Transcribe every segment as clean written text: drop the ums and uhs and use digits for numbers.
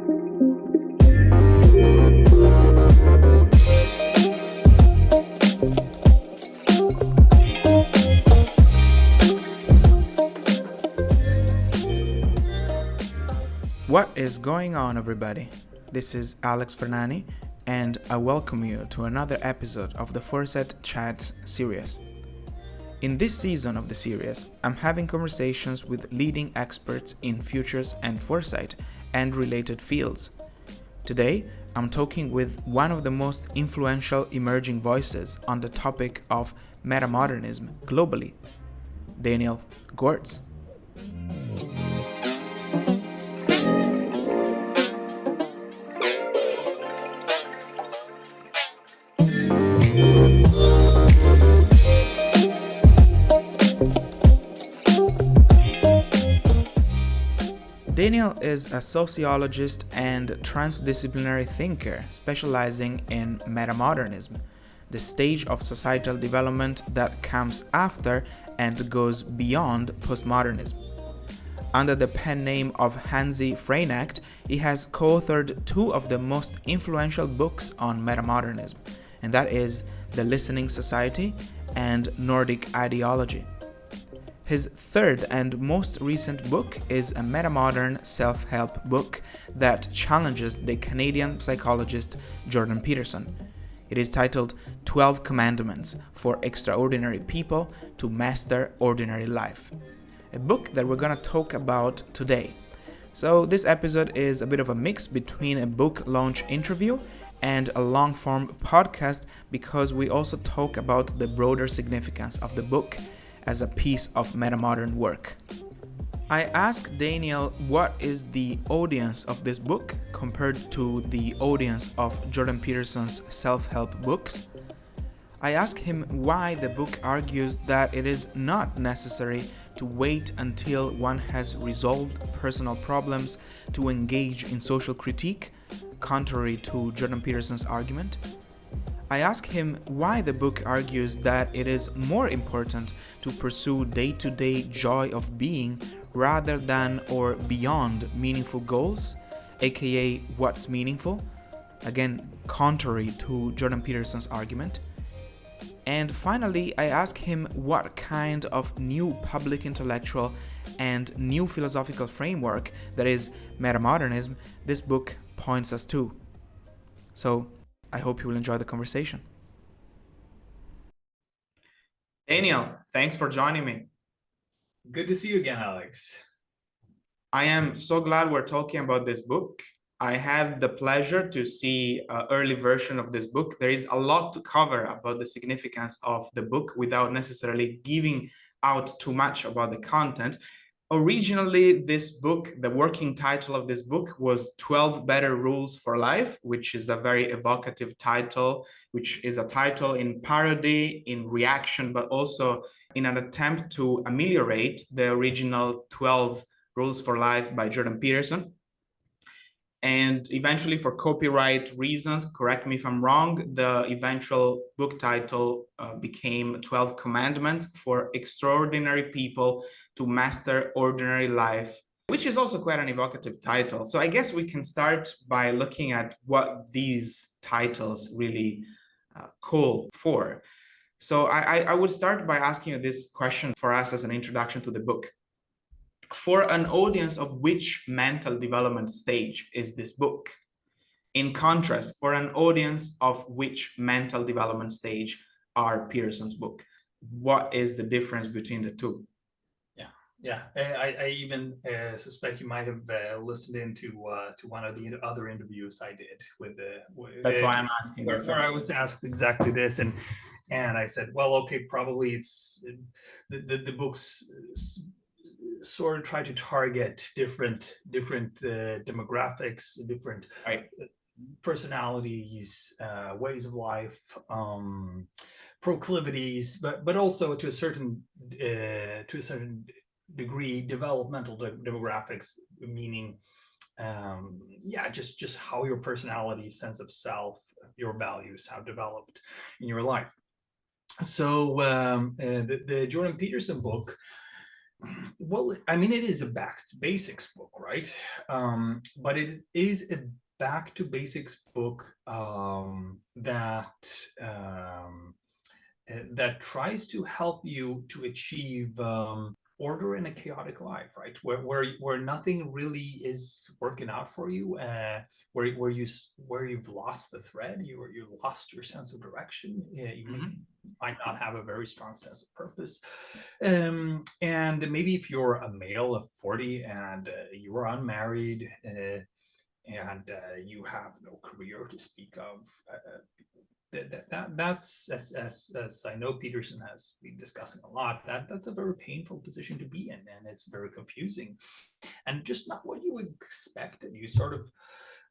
What is going on, everybody? This is Alex Fergnani, and I welcome you to another episode of the 4Sight Chats series. In this season of the series, I'm having conversations with leading experts in futures and foresight and related fields. Today, I'm talking with one of the most influential emerging voices on the topic of metamodernism globally, Daniel Görtz. Daniel is a sociologist and transdisciplinary thinker specializing in metamodernism, the stage of societal development that comes after and goes beyond postmodernism. Under the pen name of Hanzi Freinacht, he has co-authored two of the most influential books on metamodernism, and that is The Listening Society and Nordic Ideology. His third and most recent book is a metamodern self-help book that challenges the Canadian psychologist Jordan Peterson. It is titled 12 Commandments for Extraordinary People to Master Ordinary Life, a book that we're going to talk about today. So this episode is a bit of a mix between a book launch interview and a long-form podcast because we also talk about the broader significance of the book as a piece of metamodern work. I asked Daniel what is the audience of this book compared to the audience of Jordan Peterson's self-help books. I asked him why the book argues that it is not necessary to wait until one has resolved personal problems to engage in social critique, contrary to Jordan Peterson's argument. I asked him why the book argues that it is more important to pursue day-to-day joy of being rather than or beyond meaningful goals, aka what's meaningful, again contrary to Jordan Peterson's argument. And finally, I asked him what kind of new public intellectual and new philosophical framework, that is metamodernism, this book points us to. So, I hope you will enjoy the conversation. Daniel, thanks for joining me. Good to see you again, Alex. I am so glad we're talking about this book. I had the pleasure to see an early version of this book. There is a lot to cover about the significance of the book without necessarily giving out too much about the content. Originally, this book, the working title of this book was 12 Better Rules for Life, which is a very evocative title, which is a title in parody, in reaction, but also in an attempt to ameliorate the original 12 Rules for Life by Jordan Peterson. And eventually, for copyright reasons, correct me if I'm wrong, the eventual book title became 12 Commandments for Extraordinary People to Master Ordinary Life, which is also quite an evocative title. So I guess we can start by looking at what these titles really call for. So I would start by asking you this question for us as an introduction to the book. For an audience of which mental development stage is this book? In contrast, for an audience of which mental development stage are Peterson's book? What is the difference between the two? Yeah. I even suspect you might have listened into to one of the other interviews I did with That's why I'm asking. Where I was asked exactly this, and I said, well, okay, probably it's the books sort of try to target different demographics, different personalities, ways of life, proclivities, but also to a certain degree developmental demographics, meaning just how your personality, sense of self, your values have developed in your life. So the Jordan Peterson book Well, I mean, it is a back to basics book, right? But it is a back to basics book that tries to help you to achieve order in a chaotic life, right? Where nothing really is working out for you, where you've lost the thread, you lost your sense of direction. Might not have a very strong sense of purpose, and maybe if you're a male of 40 and you are unmarried. And you have no career to speak of. That's as I know Peterson has been discussing a lot. That's a very painful position to be in, and it's very confusing, and just not what you expected. You sort of,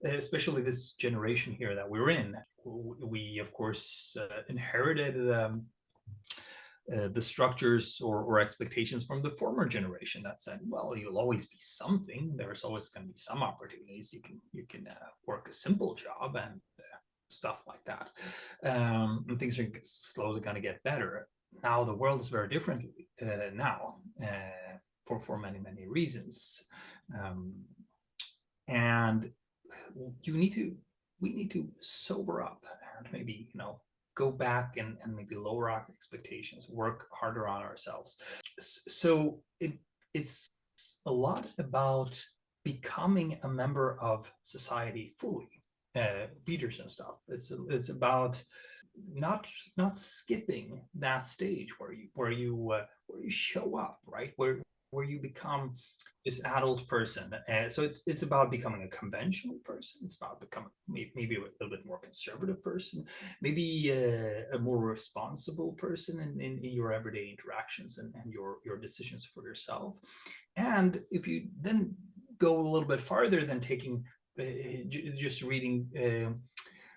especially this generation here that we're in, we of course inherited the structures or expectations from the former generation that said, well, you'll always be something. There's always going to be some opportunities. You can work a simple job and stuff like that, and things are slowly going to get better. Now the world is very different now for many reasons, and we need to sober up and maybe go back and maybe lower our expectations, work harder on ourselves. So it's a lot about becoming a member of society fully. Peterson stuff. It's about not skipping that stage where you show up, right? Where you become this adult person. So it's about becoming a conventional person. It's about becoming maybe a little bit more conservative person, maybe a more responsible person in your everyday interactions and your decisions for yourself. And if you then go a little bit farther than taking just reading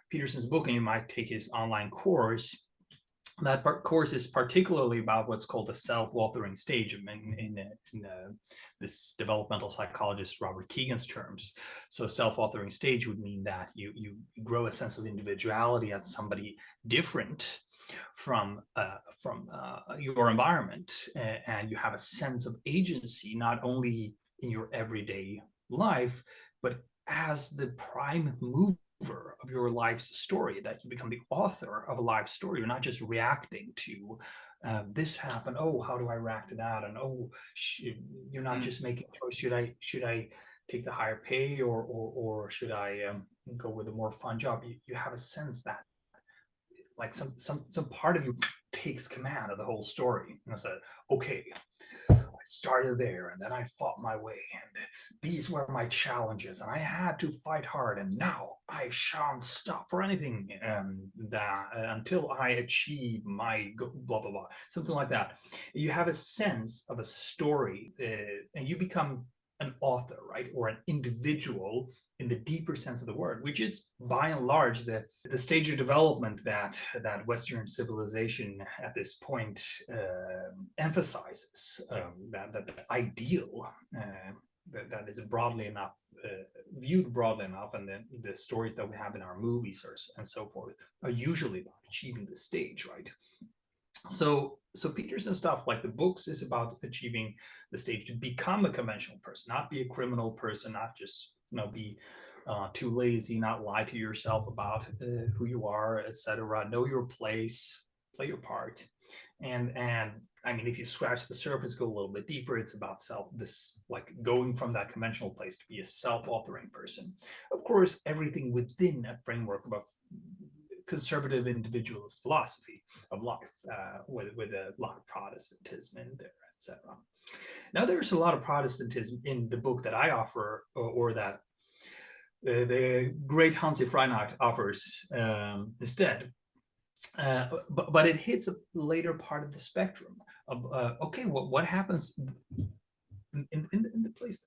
Peterson's book, and you might take his online course. That course is particularly about what's called the self-authoring stage in this developmental psychologist Robert Kegan's terms. So self-authoring stage would mean that you grow a sense of individuality as somebody different from your environment, and you have a sense of agency not only in your everyday life, but as the prime mover of your life's story, that you become the author of a life story. You're not just reacting to this happened. Oh, how do I react to that? And you're not just making a choice. Should I take the higher pay or should I go with a more fun job? You have a sense that like some part of you takes command of the whole story. And I said, okay, I started there and then I fought my way, and these were my challenges, and I had to fight hard, and now I shan't stop for anything until I achieve my blah blah blah, something like that. You have a sense of a story, and you become an author, right, or an individual in the deeper sense of the word, which is by and large the stage of development that Western civilization at this point emphasizes, that ideal that is broadly enough viewed broadly enough, and then the stories that we have in our movies and so forth are usually about achieving the stage, right? So Peterson stuff, like the books, is about achieving the stage to become a conventional person, not be a criminal person, not just be too lazy, not lie to yourself about who you are, etc. Know your place, play your part, and I mean, if you scratch the surface, go a little bit deeper, it's about going from that conventional place to be a self-authoring person. Of course, everything within a framework of conservative individualist philosophy of life, with a lot of Protestantism in there, etc. Now, there's a lot of Protestantism in the book that I offer, or that the great Hanzi Freinacht offers instead. But it hits a later part of the spectrum of okay, what happens in the place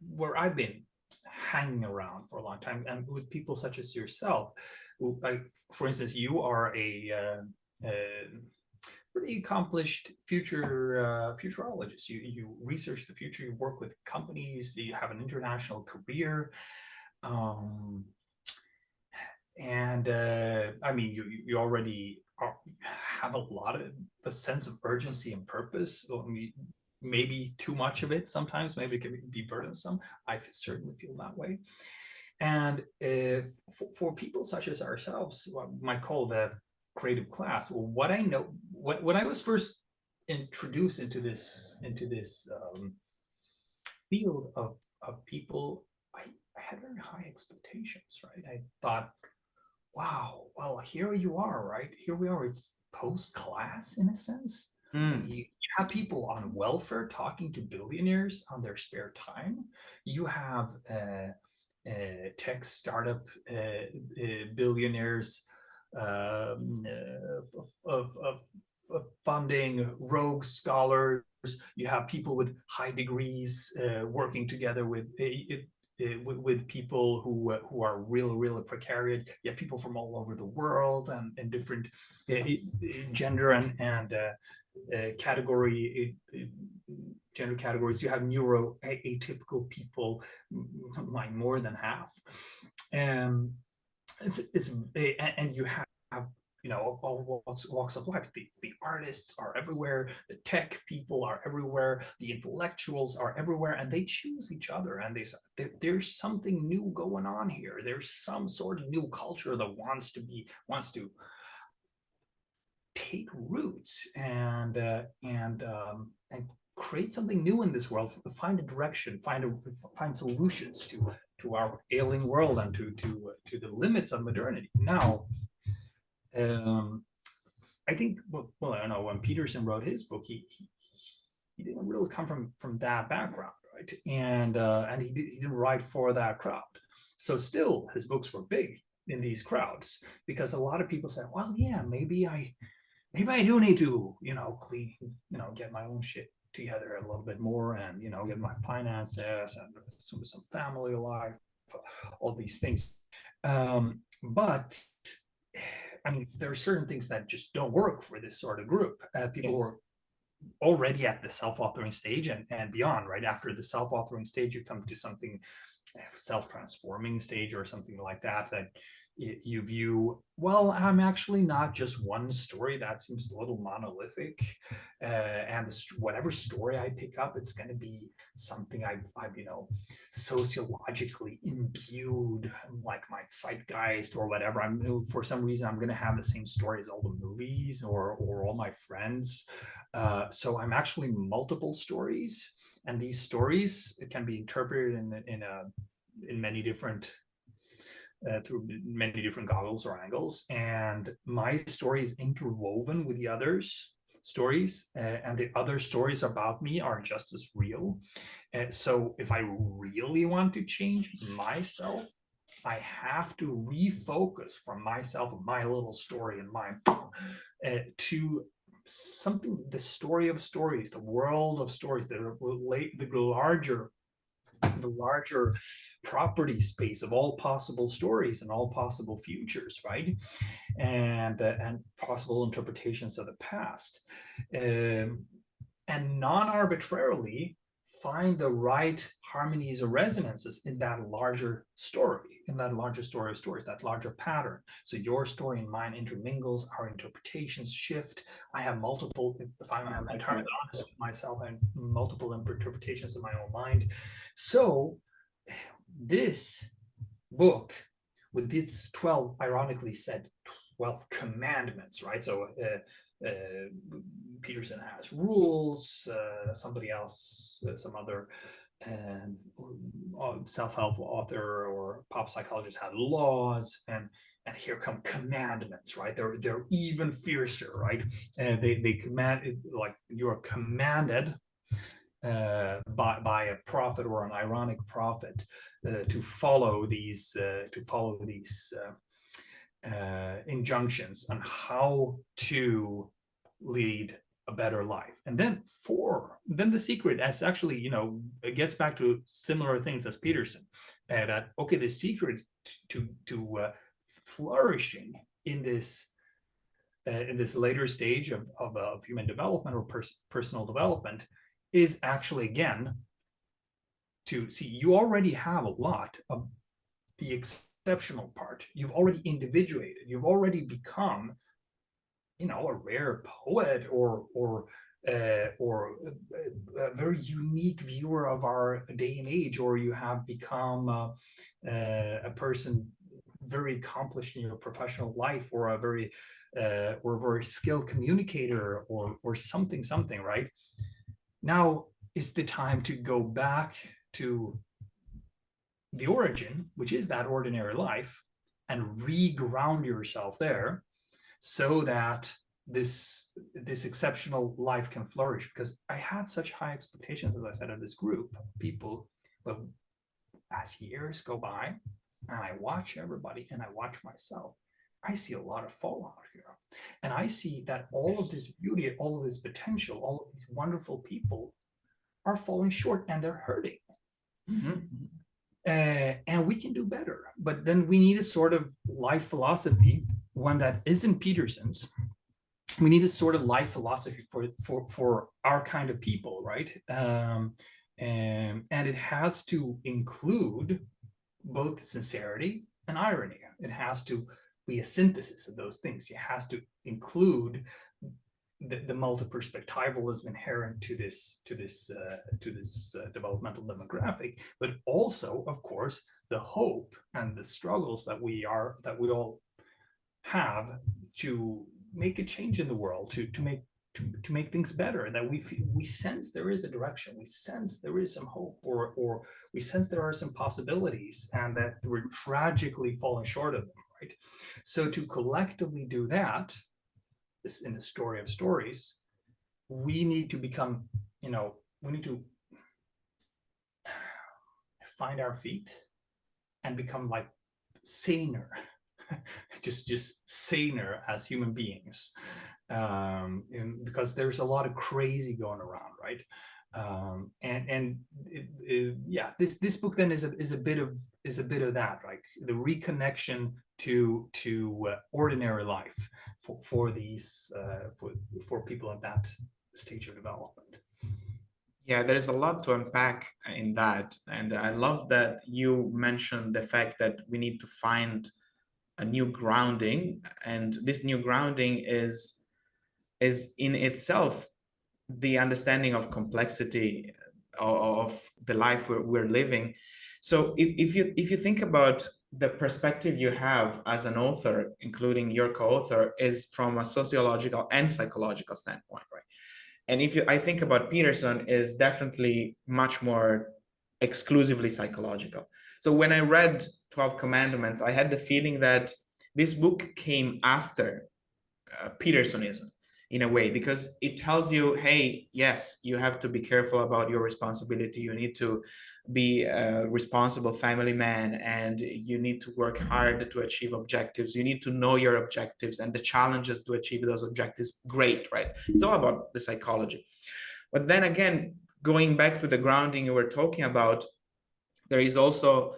where I've been hanging around for a long time, and with people such as yourself, like, for instance, you are a pretty accomplished futurologist. You research the future, you work with companies, you have an international career, and I mean, you already have a lot of a sense of urgency and purpose. Maybe too much of it sometimes, maybe it can be burdensome. I certainly feel that way. And for people such as ourselves, what we might call the creative class, well, what I know, when I was first introduced into this field of people, I had very high expectations, right? I thought, wow, well, here you are, right? Here we are. It's post-class in a sense. You have people on welfare talking to billionaires on their spare time. You have tech startup billionaires of funding rogue scholars. You have people with high degrees working together with people who are really precarious. You have people from all over the world and different gender and gender categories. You have neuro atypical people, like more than half, and and you have all walks of life. The artists are everywhere, the tech people are everywhere, the intellectuals are everywhere, and they choose each other, and they say there's something new going on here. There's some sort of new culture that wants to take roots and create something new in this world, find a direction, find solutions to our ailing world and to the limits of modernity. Now, I think, well, I don't know, when Peterson wrote his book, he didn't really come from that background, right? And he didn't write for that crowd. So still, his books were big in these crowds, because a lot of people said, well, yeah, maybe I do need to, clean, get my own shit together a little bit more, and get my finances and some family life, all these things. But I mean, there are certain things that just don't work for this sort of group. People who are already at the self-authoring stage and beyond, right? After the self-authoring stage, you come to something self-transforming stage or something like that you view, well, I'm actually not just one story. That seems a little monolithic, and whatever story I pick up, it's going to be something I've sociologically imbued, like my zeitgeist or whatever. For some reason I'm going to have the same story as all the movies or all my friends. So I'm actually multiple stories, and these stories can be interpreted in many different through many different goggles or angles, and my story is interwoven with the others' stories, and the other stories about me are just as real. So if I really want to change myself, I have to refocus from myself, my little story and mine, to something, the story of stories, the world of stories, the larger property space of all possible stories and all possible futures, right? And possible interpretations of the past, and non-arbitrarily find the right harmonies or resonances in that larger story, of stories, that larger pattern. So your story and mine intermingles, our interpretations shift. I have multiple, if I'm entirely honest with myself, I have multiple interpretations in my own mind. So this book, with its 12, ironically said, 12 commandments, right? So Peterson has rules, somebody else, some other self-help author or pop psychologist had laws, and here come commandments, right? They're even fiercer, right? And they command, like you are commanded by a prophet or an ironic prophet to follow these injunctions on how to lead a better life. And then the secret, as actually, it gets back to similar things as Peterson, that okay, the secret to flourishing in this later stage of human development or personal development is actually, again, to see you already have a lot of the exceptional part. You've already individuated. You've already become a rare poet or a very unique viewer of our day and age, or you have become a person very accomplished in your professional life, or a very skilled communicator, or something, right? Now is the time to go back to the origin, which is that ordinary life, and re-ground yourself there, so that this exceptional life can flourish. Because I had such high expectations, as I said, of this group of people, but as years go by and I watch everybody and I watch myself, I see a lot of fallout here. And I see that all of this beauty, all of this potential, all of these wonderful people are falling short, and they're hurting. Mm-hmm. And we can do better. But then we need a sort of life philosophy, one that isn't Peterson's. We need a sort of life philosophy for our kind of people, right? And it has to include both sincerity and irony. It has to be a synthesis of those things. It has to include the multi-perspectivalism inherent to this developmental demographic, but also, of course, the hope and the struggles that we all have to make a change in the world, to make things better. That we sense there is a direction, we sense there is some hope, or we sense there are some possibilities, and that we're tragically falling short of them, right? So to collectively do that, this in the story of stories, we need to become, we need to find our feet and become like saner, just saner as human beings, because there's a lot of crazy going around, right? This book then is a bit of that, like the reconnection to ordinary life for these for people at that stage of development. Yeah, there is a lot to unpack in that, and I love that you mentioned the fact that we need to find a new grounding, and this new grounding is in itself the understanding of complexity of the life we're living. So if you think about the perspective you have as an author, including your co-author, is from a sociological and psychological standpoint, right? And I think about Peterson, is definitely much more exclusively psychological. So when I read 12 Commandments, I had the feeling that this book came after Petersonism, in a way, because it tells you, hey, yes, you have to be careful about your responsibility. You need to be a responsible family man, and you need to work hard to achieve objectives. You need to know your objectives and the challenges to achieve those objectives. Great, right? It's all about the psychology. But then again, going back to the grounding you were talking about, there is also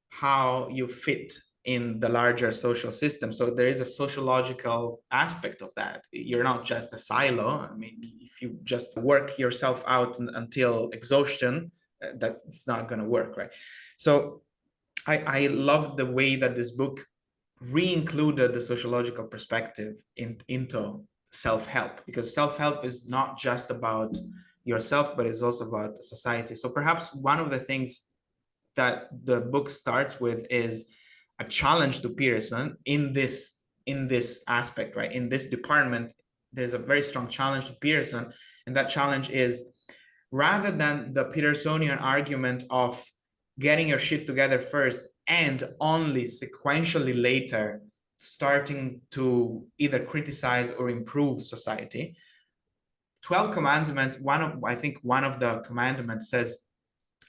how you fit in the larger social system. So there is a sociological aspect of that. You're not just a silo. I mean, if you just work yourself out until exhaustion, that's not going to work, right? So I love the way that this book re-included the sociological perspective into self-help, because self-help is not just about yourself, but it's also about society. So perhaps one of the things that the book starts with is a challenge to Peterson in this aspect, right? In this department, there's a very strong challenge to Peterson, and that challenge is, rather than the Petersonian argument of getting your shit together first and only sequentially later starting to either criticize or improve society, 12 Commandments, I think one of the commandments says,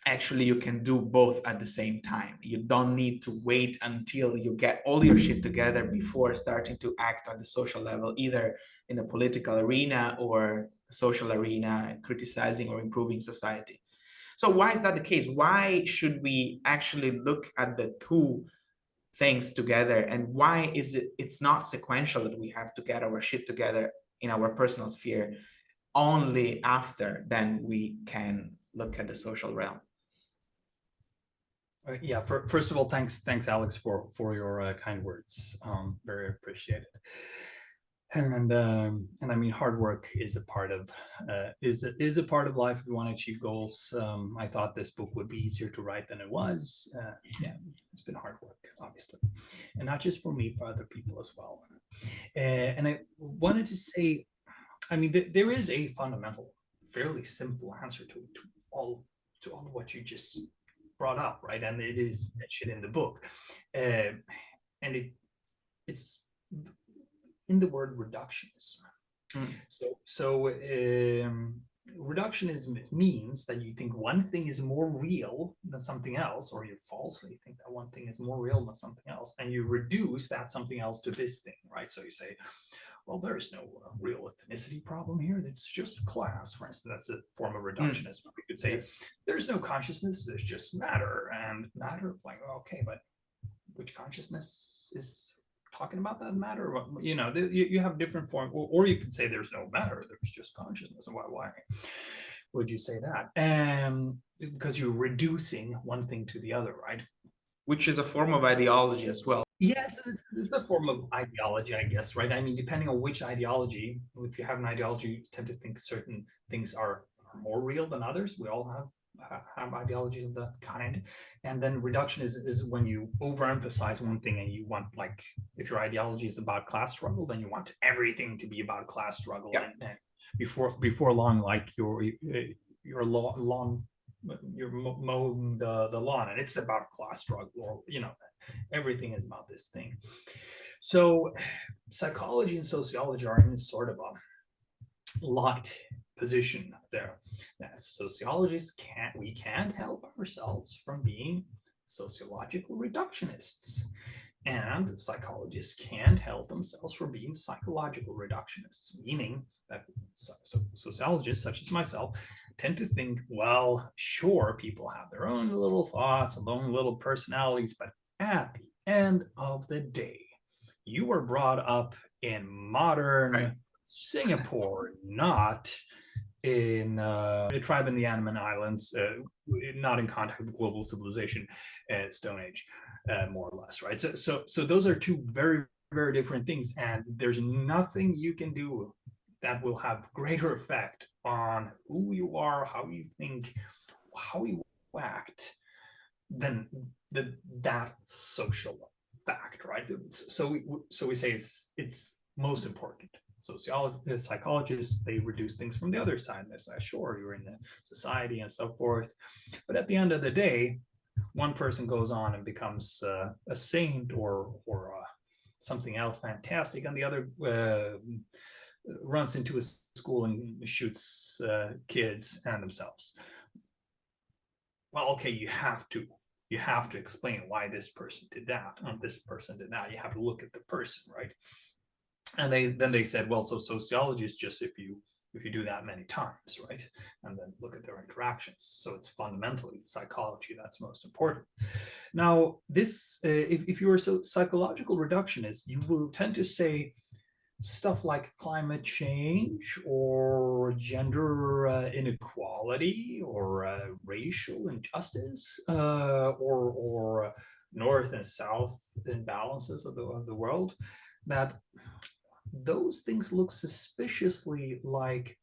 actually you can do both at the same time. You don't need to wait until you get all your shit together before starting to act on the social level, either in a political arena or a social arena, criticizing or improving society. So why is that the case? Why should we actually look at the two things together, and why is it's not sequential that we have to get our shit together in our personal sphere only after then we can look at the social realm? First of all, thanks, Alex, for your kind words. Very appreciated. And I mean, hard work is a part of is a part of life if you want to achieve goals. I thought this book would be easier to write than it was. Yeah, it's been hard work, obviously, and not just for me, for other people as well. And I wanted to say, I mean, there is a fundamental, fairly simple answer to all of what you just brought up, right? And it is mentioned in the book, and it's in the word reductionism. Reductionism means that you think one thing is more real than something else, or you falsely think that one thing is more real than something else, and you reduce that something else to this thing, right? So you say, well, there's no real ethnicity problem here. It's just class, for instance. That's a form of reductionism. We could say, there's no consciousness. There's just matter, and matter. Like, okay, but which consciousness is talking about that matter? You know, you have different forms, or you could say there's no matter. There's just consciousness. Why would you say that? Because you're reducing one thing to the other, right? Which is a form of ideology as well. Yeah, it's a form of ideology, I guess, right? I mean, depending on which ideology, if you have an ideology, you tend to think certain things are more real than others. We all have ideologies of that kind. And then reduction is when you overemphasize one thing and you want, like, if your ideology is about class struggle, then you want everything to be about class struggle. Yeah. And before long, like you're mowing the lawn and it's about class struggle, or, you know, everything is about this thing. So psychology and sociology are in sort of a locked position there. That sociologists can't help ourselves from being sociological reductionists, and psychologists can't help themselves from being psychological reductionists, meaning that sociologists such as myself tend to think, well, sure, people have their own little thoughts, their own little personalities, but at the end of the day, you were brought up in modern Singapore, not in a tribe in the Andaman Islands, not in contact with global civilization, Stone Age, more or less, right? So those are two very, very different things, and there's nothing you can do that will have greater effect on who you are, how you think, how you act, than that social fact, right? So we say it's most important. Sociologists, psychologists, they reduce things from the other side. They say, sure, you're in the society and so forth, but at the end of the day, one person goes on and becomes a saint or something else fantastic, and the other runs into a school and shoots kids and themselves. Well, okay, you have to explain why this person did that and this person did that. You have to look at the person, right? And they said, well, so sociology is just if you do that many times, right? And then look at their interactions. So it's fundamentally psychology that's most important. Now, this, if you're a psychological reductionist, you will tend to say stuff like climate change or gender inequality or racial injustice or north and south imbalances of the world, that those things look suspiciously like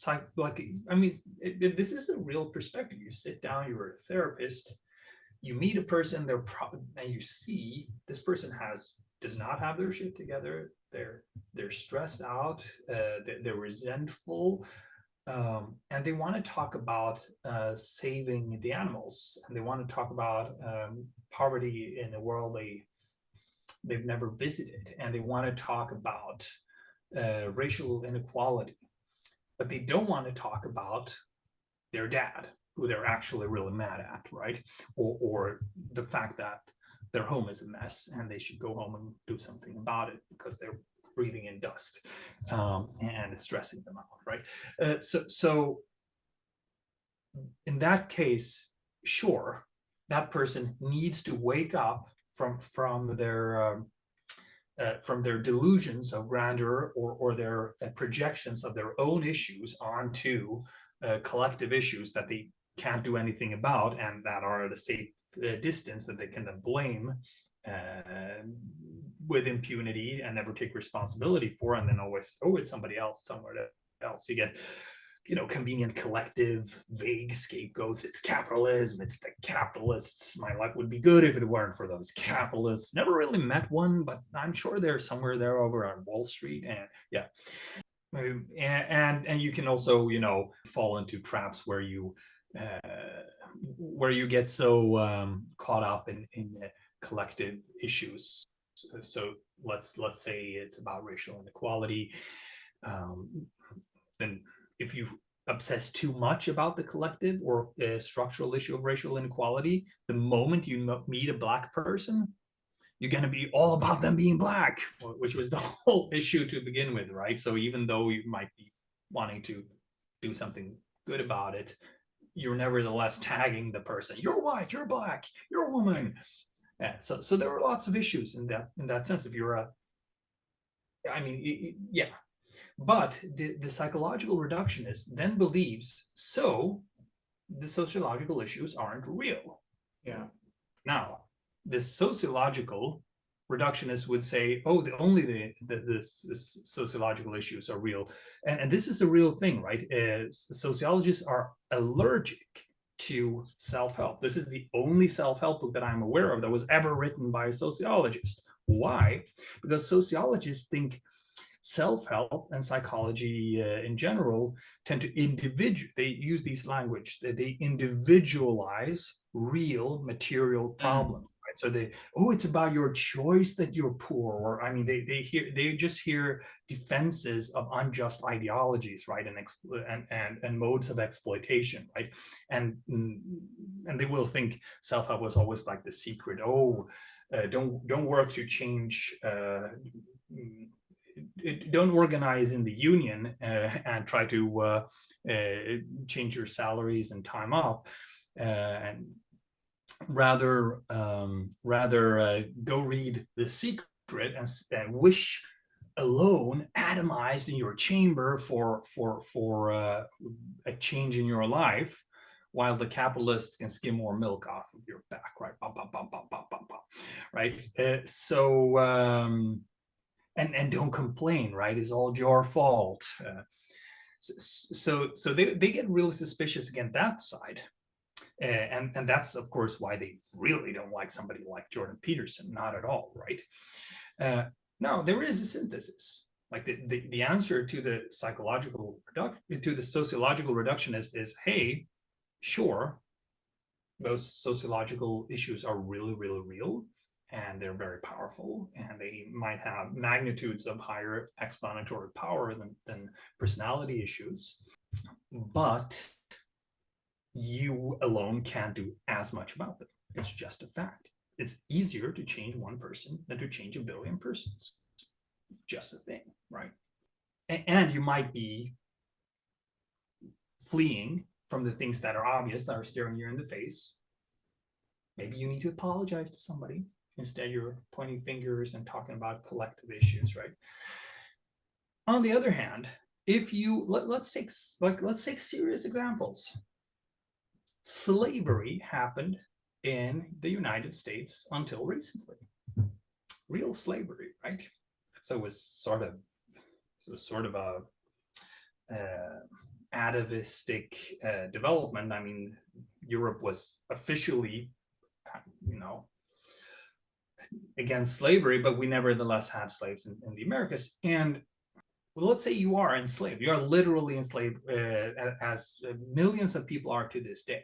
I mean, this is a real perspective. You sit down, you're a therapist, you meet a person, and you see this person does not have their shit together. They're stressed out, they're resentful, and they want to talk about saving the animals, and they want to talk about poverty in a world they've never visited, and they want to talk about racial inequality, but they don't want to talk about their dad, who they're actually really mad at, right? Or the fact that their home is a mess and they should go home and do something about it because they're breathing in dust and it's stressing them out, right? So in that case, sure, that person needs to wake up from their delusions of grandeur or their projections of their own issues onto collective issues that they can't do anything about and that are at a safe distance that they can then blame with impunity and never take responsibility for, and then always throw it somebody else somewhere else. You get, convenient collective, vague scapegoats. It's capitalism. It's the capitalists. My life would be good if it weren't for those capitalists. Never really met one, but I'm sure they're somewhere there over on Wall Street. And yeah, and you can also fall into traps where you get so caught up in collective issues. So let's say it's about racial inequality. Then if you obsess too much about the collective or a structural issue of racial inequality, the moment you meet a Black person, you're going to be all about them being Black, which was the whole issue to begin with, right? So even though you might be wanting to do something good about it, you're nevertheless tagging the person. You're white, you're Black, you're a woman. Yeah, so there are lots of issues in that sense. If you're yeah. But the psychological reductionist then believes, so the sociological issues aren't real. Yeah. Now, the sociological reductionist would say, oh, only the sociological issues are real. And this is a real thing, right? Sociologists are allergic to self-help. This is the only self-help book that I'm aware of that was ever written by a sociologist. Why? Because sociologists think self-help and psychology in general tend to they use these language, they individualize real material problems. Right? So it's about your choice that you're poor, or they just hear defenses of unjust ideologies, right, and modes of exploitation, right, and they will think self-help was always like the secret. Don't work to change. Don't organize in the union and try to change your salaries and time off, and rather go read The Secret and wish alone, atomized in your chamber for a change in your life, while the capitalists can skim more milk off of your back, right? Right? And don't complain, right? It's all your fault. So they get really suspicious against that side. And that's, of course, why they really don't like somebody like Jordan Peterson. Not at all, right? Now, there is a synthesis. Like the answer to the sociological reductionist is, hey, sure, those sociological issues are really, really real, and they're very powerful, and they might have magnitudes of higher explanatory power than personality issues. But you alone can't do as much about them. It's just a fact. It's easier to change one person than to change a billion persons. It's just a thing, right? And you might be fleeing from the things that are obvious, that are staring you in the face. Maybe you need to apologize to somebody. Instead, you're pointing fingers and talking about collective issues, right? On the other hand, if you let's take serious examples. Slavery happened in the United States until recently. Real slavery, right? So it was sort of a atavistic development. I mean, Europe was officially, against slavery, but we nevertheless had slaves in the Americas. And let's say you are enslaved. You are literally enslaved, as millions of people are to this day.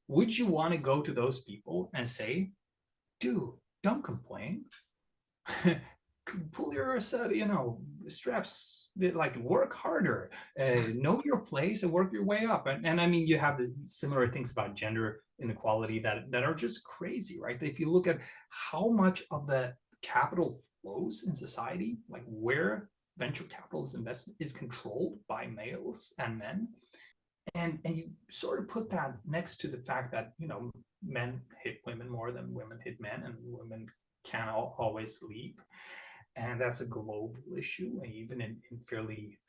Would you want to go to those people and say, dude, don't complain. Pull your straps, like work harder, know your place and work your way up. And I mean, you have the similar things about gender inequality that are just crazy, right? If you look at how much of the capital flows in society, like where venture capitalist investment is controlled by males and men, and you sort of put that next to the fact that men hit women more than women hit men, and women can't always leap. And that's a global issue. Even in fairly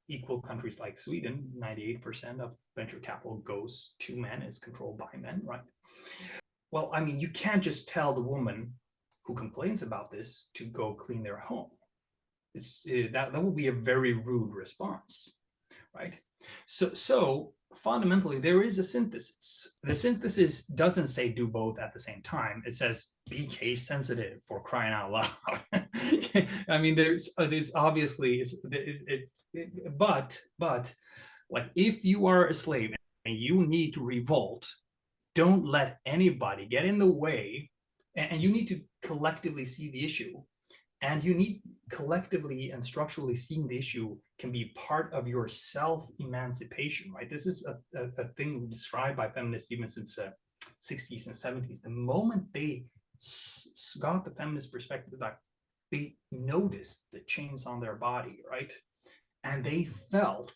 equal countries like Sweden, 98% of venture capital goes to men, is controlled by men, right? well, I mean, you can't just tell the woman who complains about this to go clean their home. That will be a very rude response, right? So fundamentally, there is a synthesis. The synthesis doesn't say do both at the same time. It says be case sensitive, for crying out loud. I mean, there's obviously, but like, if you are a slave and you need to revolt, don't let anybody get in the way, and you need to collectively see the issue, and you need collectively and structurally seeing the issue can be part of your self-emancipation, right? This is a thing described by feminists even since the 60s and 70s. The moment they got the feminist perspective, that they noticed the chains on their body, right? And they felt,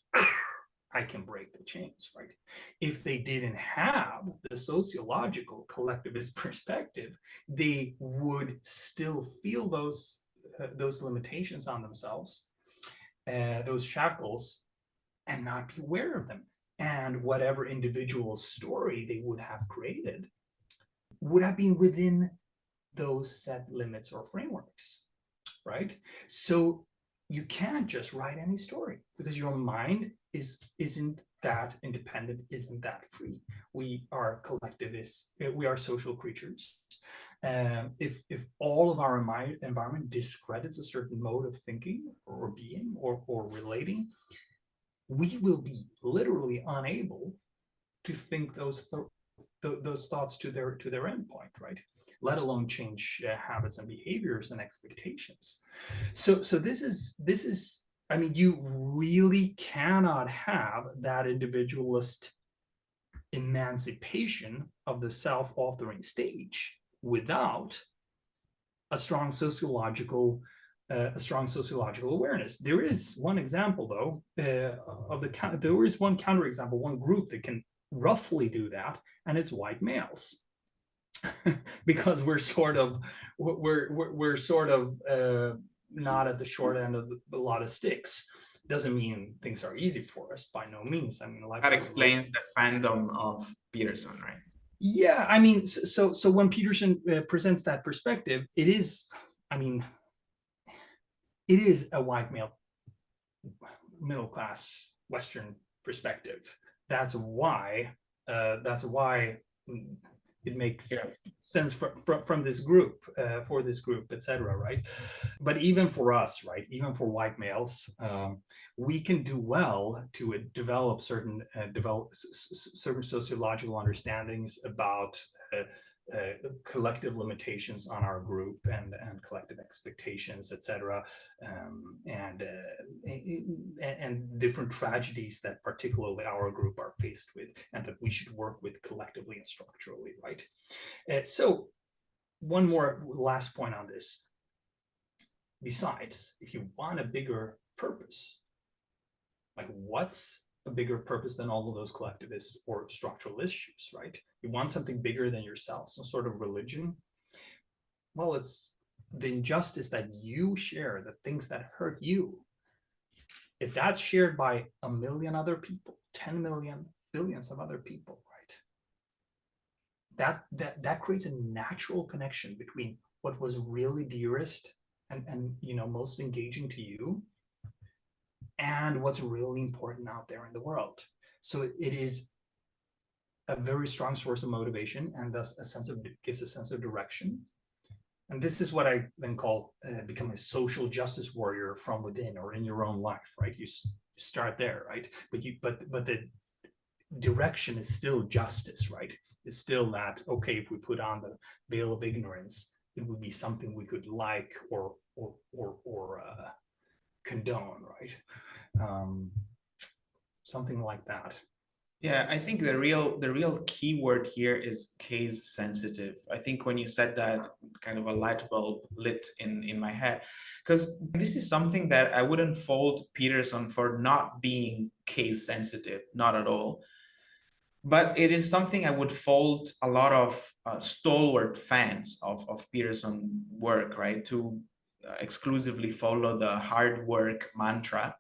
I can break the chains, right? If they didn't have the sociological collectivist perspective, they would still feel those limitations on themselves, those shackles, and not be aware of them. And whatever individual story they would have created would have been within those set limits or frameworks, right? So you can't just write any story, because your mind isn't that independent, isn't that free. We are collectivists, we are social creatures. If all of our environment discredits a certain mode of thinking or being or relating, we will be literally unable to think those thoughts to their endpoint, right? Let alone change habits and behaviors and expectations. So this is, I mean, you really cannot have that individualist emancipation of the self-authoring stage without a strong sociological awareness. There is one example, though, there is one counterexample, one group that can roughly do that, and it's white males. Because we're sort of not at the short end of a lot of sticks. Doesn't mean things are easy for us, by no means. I mean, like, that explains the fandom of Peterson, right? Yeah, I mean, so when Peterson presents that perspective, it is, I mean, it is a white male, middle class Western perspective. That's why it makes sense from this group, for this group, etc., right? But even for us, right, even for white males, we can do well to develop certain sociological understandings about collective limitations on our group, and collective expectations, etc., and different tragedies that particularly our group are faced with, and that we should work with collectively and structurally, right? So one more last point on this. Besides, if you want a bigger purpose, like, what's a bigger purpose than all of those collectivist or structural issues, right? You want something bigger than yourself, some sort of religion. Well, it's the injustice that you share, the things that hurt you. If that's shared by a million other people, 10 million, billions of other people, right? That creates a natural connection between what was really dearest and most engaging to you, and what's really important out there in the world. So it is a very strong source of motivation, and thus gives a sense of direction. And this is what I then call become a social justice warrior from within, or in your own life, right? You start there, right? But the direction is still justice, right? It's still that, okay, if we put on the veil of ignorance, it would be something we could like or condone, right? Something like that. Yeah, I think the real key word here is case sensitive. I think when you said that, kind of a light bulb lit in my head, because this is something that I wouldn't fault Peterson for not being case sensitive, not at all. But it is something I would fault a lot of stalwart fans of Peterson work, right? To exclusively follow the hard work mantra,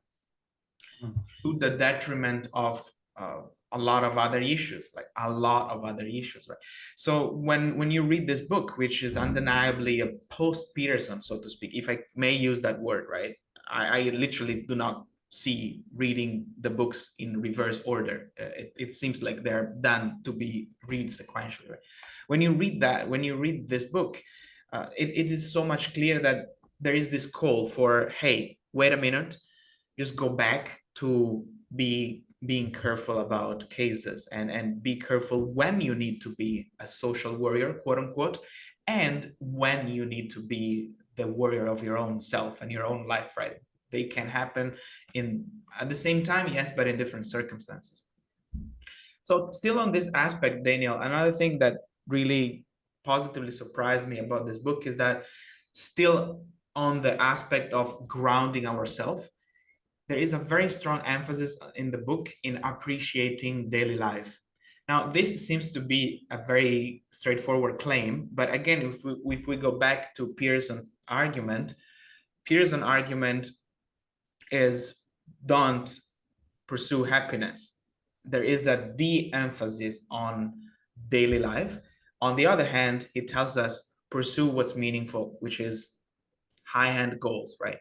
to the detriment of a lot of other issues, like a lot of other issues, right? So when you read this book, which is undeniably a post-Peterson, so to speak, if I may use that word, right? I literally do not see reading the books in reverse order. It seems like they're done to be read sequentially, right? When you read this book, it is so much clear that there is this call for, hey, wait a minute, just go back to being careful about cases, and be careful when you need to be a social warrior, quote unquote, and when you need to be the warrior of your own self and your own life, right? They can happen in at the same time, yes, but in different circumstances. So still on this aspect, Daniel, another thing that really positively surprised me about this book is that still on the aspect of grounding ourselves, there is a very strong emphasis in the book in appreciating daily life. Now, this seems to be a very straightforward claim, but again, if we go back to Peterson's argument is don't pursue happiness. There is a de-emphasis on daily life. On the other hand, he tells us pursue what's meaningful, which is high-end goals, right?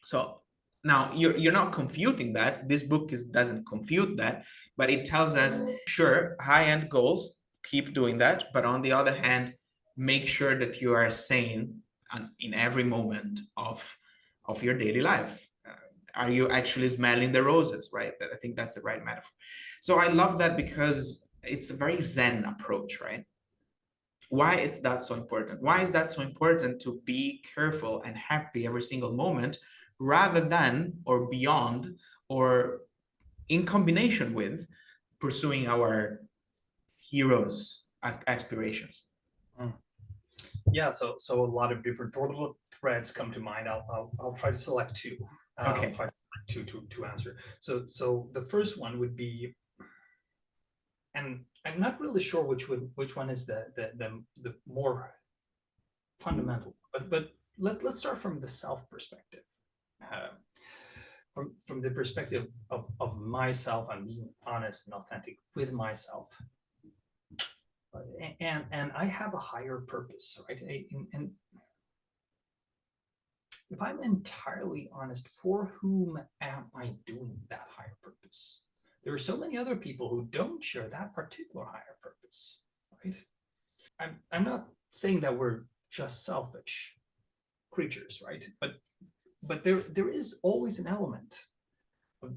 So now you're not confuting that. This book doesn't confute that, but it tells us, sure, high-end goals, keep doing that, but on the other hand, make sure that you are sane in every moment of your daily life. Are you actually smelling the roses, right? I think that's the right metaphor. So I love that because it's a very Zen approach, right? Why is that so important? Why is that so important to be careful and happy every single moment rather than or beyond or in combination with pursuing our heroes' aspirations? Yeah, so a lot of different threads come to mind. I'll try to select two. Okay. I'll try to select two to answer. So the first one would be, and I'm not really sure which one is the more fundamental, but let's start from the self perspective. From the perspective of myself, I'm being honest and authentic with myself. And I have a higher purpose, right? And if I'm entirely honest, for whom am I doing that higher purpose? There are so many other people who don't share that particular higher purpose, right? I'm not saying that we're just selfish creatures, right? But there is always an element of,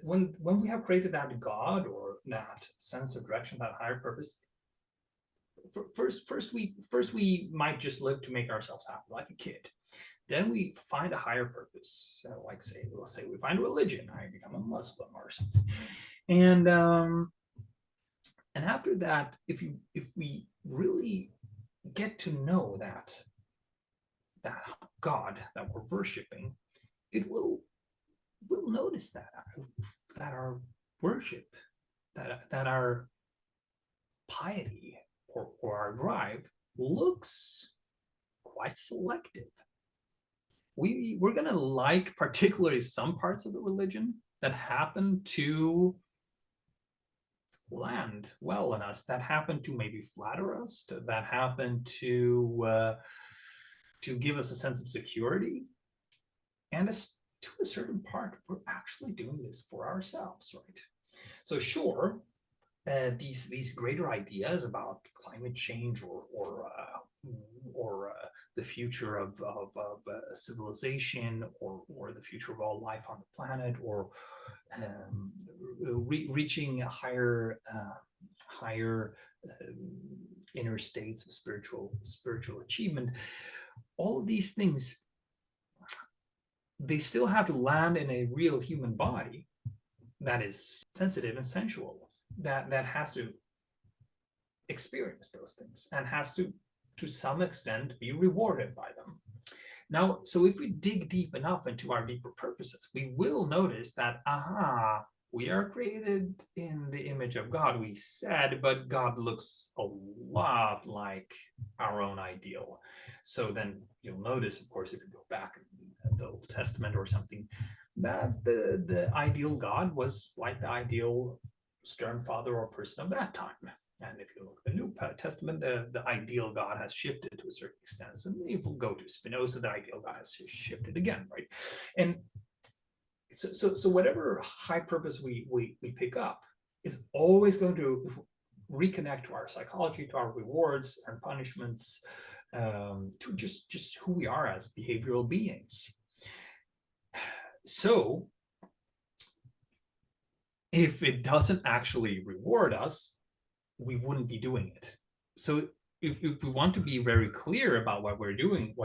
when we have created that God or that sense of direction, that higher purpose. First we might just live to make ourselves happy, like a kid. Then we find a higher purpose, let's say we find religion. I become a Muslim or something, and after that, if we really get to know that God that we're worshiping, we'll notice that our worship, that our piety or our drive looks quite selective. We're going to like particularly some parts of the religion that happen to land well in us, that happen to maybe flatter us, that happen to give us a sense of security. And to a certain part, we're actually doing this for ourselves, right? So sure, these greater ideas about climate change or the future of civilization or the future of all life on the planet, or reaching a higher inner states of spiritual achievement, all of these things, they still have to land in a real human body that is sensitive and sensual, that has to experience those things and has to some extent be rewarded by them. Now, so if we dig deep enough into our deeper purposes, we will notice that, we are created in the image of God, we said, but God looks a lot like our own ideal. So then you'll notice, of course, if you go back in the Old Testament or something, that the ideal God was like the ideal stern father or person of that time. And if you look at the New Testament, the ideal God has shifted to a certain extent. So if we go to Spinoza, the ideal God has shifted again, right? And so whatever high purpose we pick up is always going to reconnect to our psychology, to our rewards and punishments, to just who we are as behavioral beings. So if it doesn't actually reward us, we wouldn't be doing it. So if we want to be very clear about what we're doing,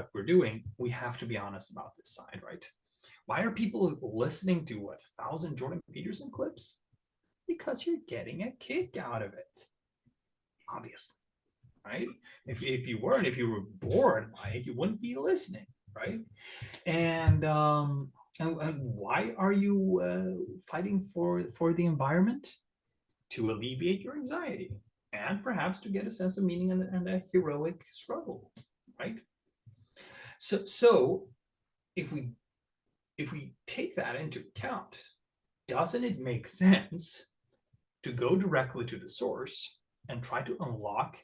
we have to be honest about this side, right? Why are people listening to 1,000 Jordan Peterson clips? Because you're getting a kick out of it, obviously, right? If you were bored by it, you wouldn't be listening, right? And why are you fighting for the environment? To alleviate your anxiety and perhaps to get a sense of meaning and a heroic struggle, right? So if we take that into account, doesn't it make sense to go directly to the source and try to unlock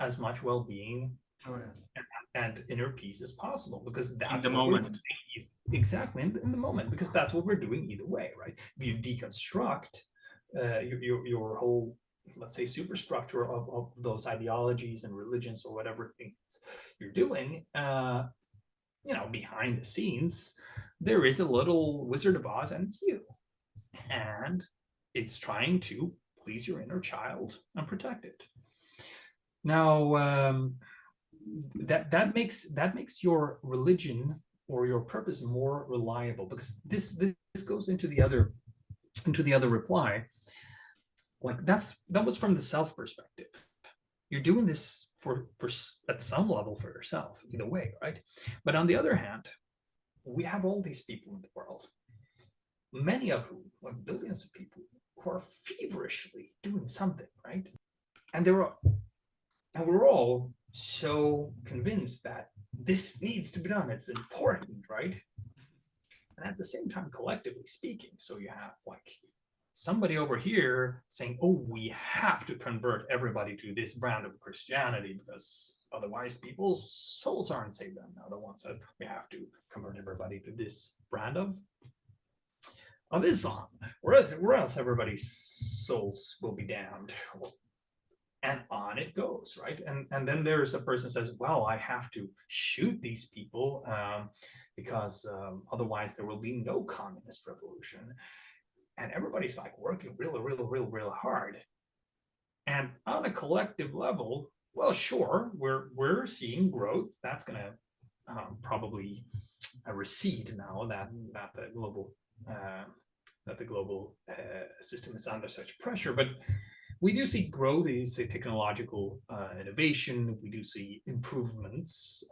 as much well-being and inner peace as possible? Because that's in the moment. Exactly, in the moment, because that's what we're doing either way, right? If you deconstruct your whole, let's say, superstructure of those ideologies and religions or whatever things you're doing, behind the scenes, there is a little Wizard of Oz, and it's you, and it's trying to please your inner child and protect it. Now, that makes your religion or your purpose more reliable, because this goes into the other reply. Like that was from the self perspective. You're doing this for at some level for yourself, either way, right? But on the other hand, we have all these people in the world, many of whom, like billions of people, who are feverishly doing something, right? And we're all so convinced that this needs to be done. It's important, right? And at the same time, collectively speaking, so you have like somebody over here saying, oh, we have to convert everybody to this brand of Christianity because otherwise people's souls aren't saved. And another one says we have to convert everybody to this brand of Islam, whereas everybody's souls will be damned. And on it goes, right? And then there's a person who says, well, I have to shoot these people because otherwise there will be no communist revolution. And everybody's like working real hard. And on a collective level, well, sure, we're seeing growth. That's going to probably recede now that the global system is under such pressure. But we do see growth, we see technological innovation, we do see improvements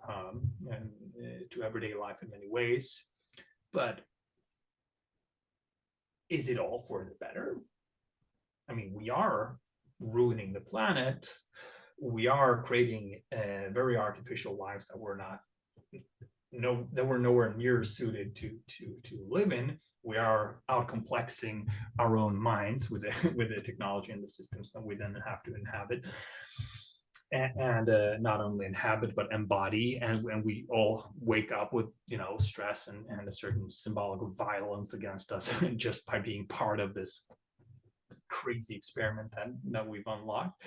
to everyday life in many ways. But is it all for the better? I mean, we are ruining the planet. We are creating very artificial lives that we're nowhere near suited to live in. We are outcomplexing our own minds with the technology and the systems that we then have to inhabit. And not only inhabit but embody, and we all wake up with stress and a certain symbolic violence against us just by being part of this crazy experiment that we've unlocked.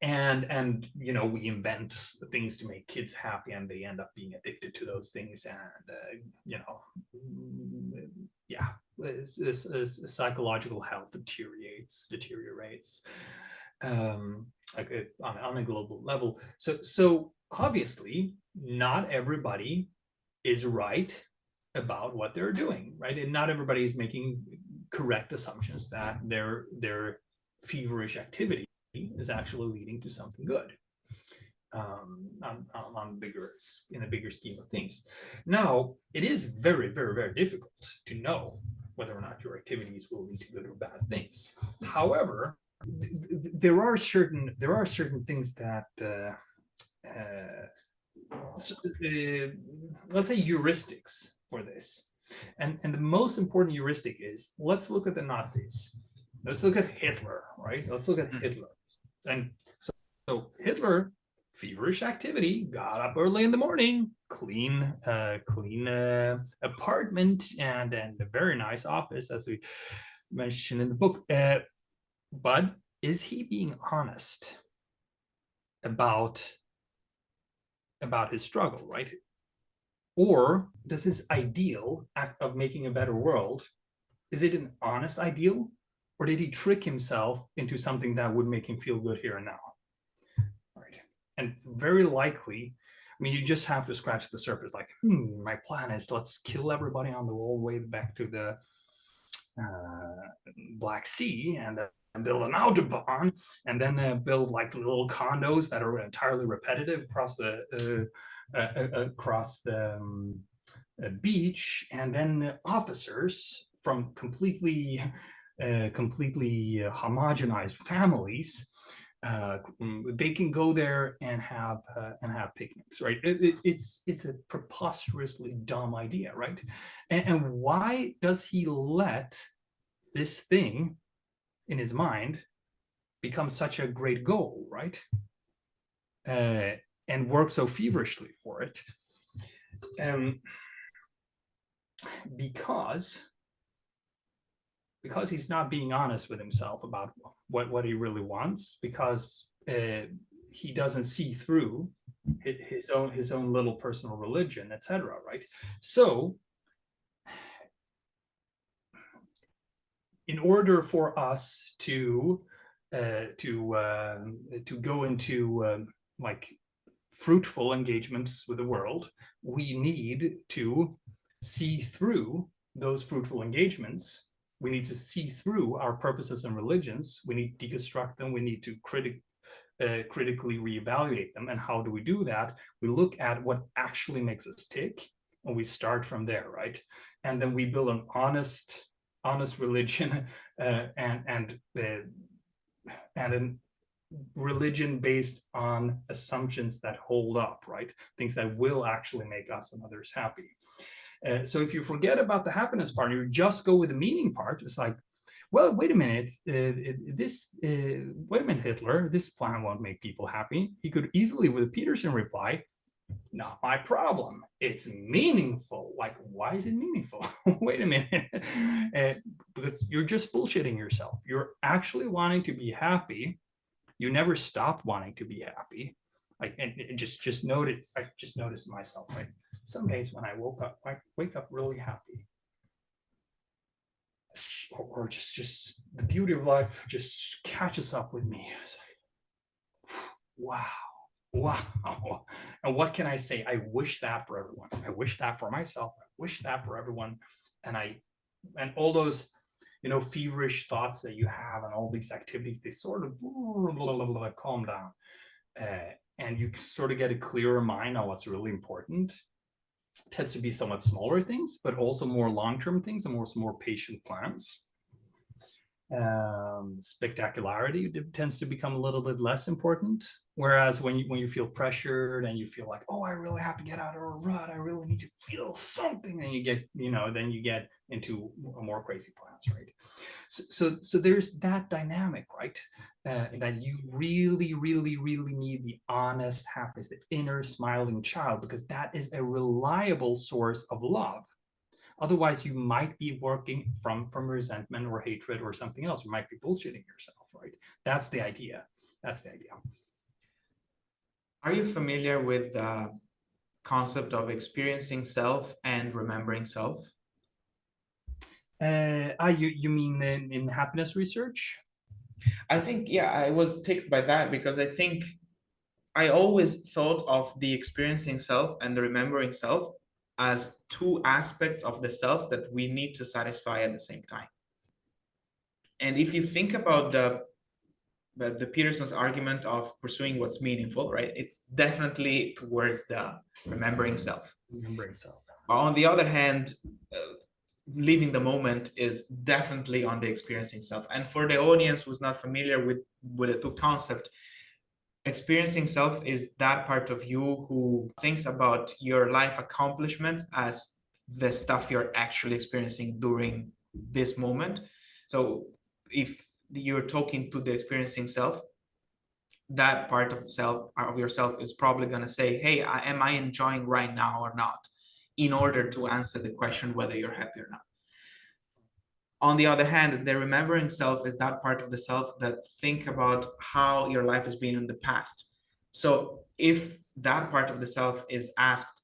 And we invent things to make kids happy, and they end up being addicted to those things, and psychological health deteriorates on a global level. So obviously not everybody is right about what they're doing, right? And not everybody is making correct assumptions that their feverish activity is actually leading to something good in a bigger scheme of things. Now, it is very difficult to know whether or not your activities will lead to good or bad things. However, there are certain things that let's say heuristics for this. And the most important heuristic is, let's look at the Nazis. Let's look at Hitler, right? Let's look at Hitler. And so Hitler, feverish activity, got up early in the morning, clean apartment, and a very nice office, as we mentioned in the book. But is he being honest about his struggle, right? Or does his ideal act of making a better world, is it an honest ideal? Or did he trick himself into something that would make him feel good here and now? Right. And very likely, I mean, you just have to scratch the surface, like, my plan is let's kill everybody on the whole way back to the Black Sea and build an autobahn, and then build like little condos that are entirely repetitive across the beach, and then officers from completely homogenized families, they can go there and have picnics, right? It's a preposterously dumb idea, right? And why does he let this thing in his mind become such a great goal, right? And work so feverishly for it? Because he's not being honest with himself about what he really wants, because he doesn't see through his own little personal religion, etc., right? So in order for us to go into like fruitful engagements with the world, we need to see through those fruitful engagements. We need to see through our purposes and religions. We need to deconstruct them. We need to critically reevaluate them. And how do we do that? We look at what actually makes us tick, and we start from there, right? And then we build an honest religion, and a religion based on assumptions that hold up, right? Things that will actually make us and others happy. So if you forget about the happiness part, you just go with the meaning part. It's like, well, wait a minute, wait a minute, Hitler, this plan won't make people happy. He could easily, with a Peterson reply, not my problem. It's meaningful. Like, why is it meaningful? Wait a minute. Because you're just bullshitting yourself. You're actually wanting to be happy. You never stop wanting to be happy. Like, and just noted. I just noticed myself, right? Some days when I wake up really happy, or just the beauty of life just catches up with me. It's like, wow. And what can I say? I wish that for everyone. I wish that for myself. I wish that for everyone. And all those, feverish thoughts that you have and all these activities, they sort of calm down. And you sort of get a clearer mind on what's really important. It tends to be somewhat smaller things, but also more long-term things and more patient plans. Spectacularity tends to become a little bit less important. Whereas when you feel pressured and you feel like, oh, I really have to get out of a rut, I really need to feel something, and you get into more crazy plans, right? So there's that dynamic, right? That you really, really, really need the honest happiness, the inner smiling child, because that is a reliable source of love. Otherwise, you might be working from resentment or hatred or something else. You might be bullshitting yourself, right? That's the idea. Are you familiar with the concept of experiencing self and remembering self? You mean in happiness research? I think, yeah, I was taken by that because I think I always thought of the experiencing self and the remembering self as two aspects of the self that we need to satisfy at the same time. And if you think about the Peterson's argument of pursuing what's meaningful, right? It's definitely towards the remembering self. But on the other hand, living the moment is definitely on the experiencing self. And for the audience who's not familiar with the two concepts, experiencing self is that part of you who thinks about your life accomplishments as the stuff you're actually experiencing during this moment. So if you're talking to the experiencing self, that part of yourself is probably going to say, hey, am I enjoying right now or not, in order to answer the question whether you're happy or not. On the other hand, the remembering self is that part of the self that think about how your life has been in the past. So if that part of the self is asked,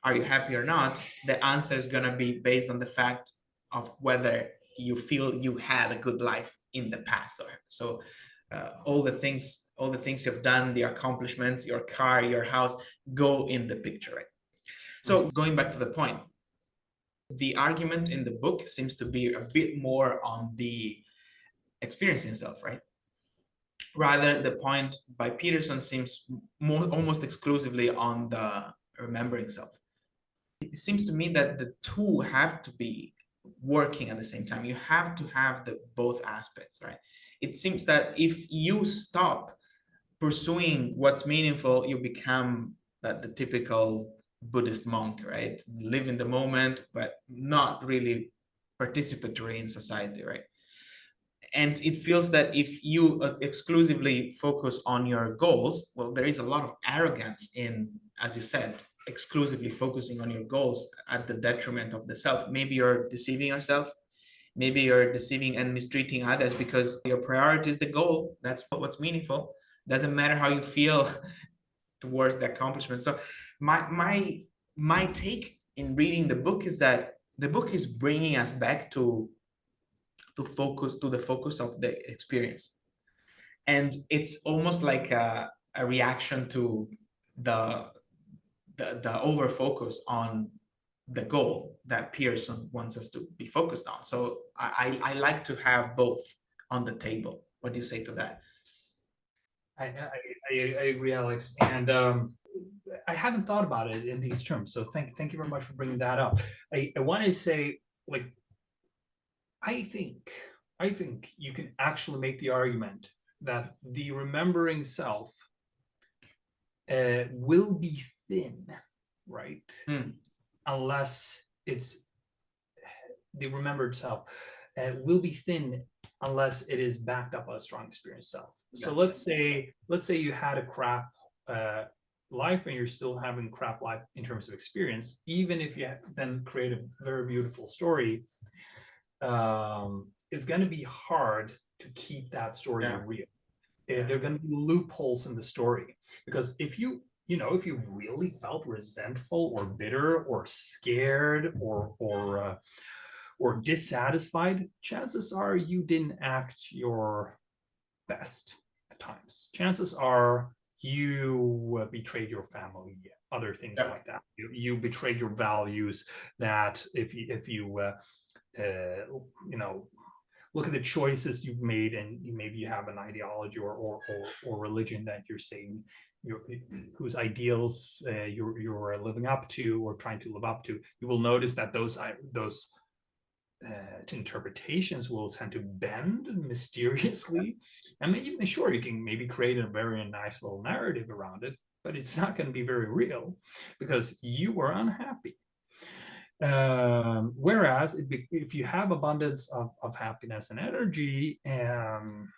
are you happy or not, the answer is going to be based on the fact of whether you feel you had a good life in the past. So all the things you've done, the accomplishments, your car, your house, go in the picture, right? So going back to the point, the argument in the book seems to be a bit more on the experiencing self, right? Rather, the point by Peterson seems more almost exclusively on the remembering self. It seems to me that the two have to be working at the same time. You have to have the both aspects, right? It seems that if you stop pursuing what's meaningful, you become the typical Buddhist monk, right? Live in the moment, but not really participatory in society, right? And it feels that if you exclusively focus on your goals, well, there is a lot of arrogance in, as you said, exclusively focusing on your goals at the detriment of the self. Maybe you're deceiving yourself. Maybe you're deceiving and mistreating others because your priority is the goal. That's what's meaningful. Doesn't matter how you feel towards the accomplishment. So my take in reading the book is that the book is bringing us back to the focus of the experience, and it's almost like a reaction to the over focus on the goal that Pearson wants us to be focused on. So I like to have both on the table. What do you say to that? I agree, Alex, and I haven't thought about it in these terms. So thank you very much for bringing that up. I want to say, like, I think you can actually make the argument that the remembering self will be thin, right? Unless it's the remembered self will be thin unless it is backed up by a strong experienced self. So let's say you had a crap life and you're still having crap life in terms of experience. Even if you then create a very beautiful story, it's going to be hard to keep that story real. There are going to be loopholes in the story, because if you really felt resentful or bitter or scared or dissatisfied, chances are you didn't act your best at times. Chances are you betrayed your family, other things like that. You betrayed your values. That if you look at the choices you've made, and maybe you have an ideology or religion that you're saying whose ideals you're living up to or trying to live up to, you will notice that those interpretations will tend to bend mysteriously. And maybe, sure, you can maybe create a very nice little narrative around it, but it's not going to be very real because you were unhappy. Whereas if you have abundance of happiness and energy and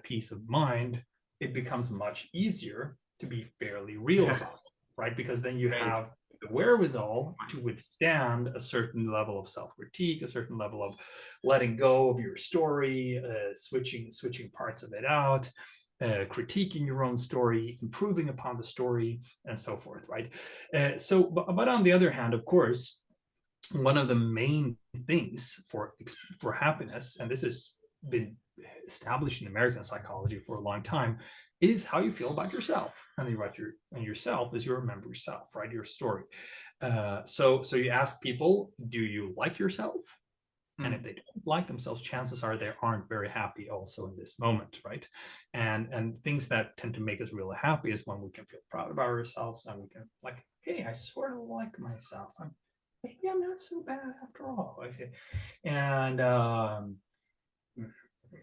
peace of mind, it becomes much easier to be fairly real about it, right? Because then you have the wherewithal to withstand a certain level of self-critique, a certain level of letting go of your story, switching parts of it out, critiquing your own story, improving upon the story, and so forth, right? But on the other hand, of course, one of the main things for happiness, and this has been established in American psychology for a long time, is how you feel about yourself. And yourself is your remembered self, right? Your story. So you ask people, do you like yourself? And if they don't like themselves, chances are they aren't very happy also in this moment, right? And things that tend to make us really happy is when we can feel proud about ourselves and we can, like, hey, I sort of like myself. Maybe I'm not so bad after all.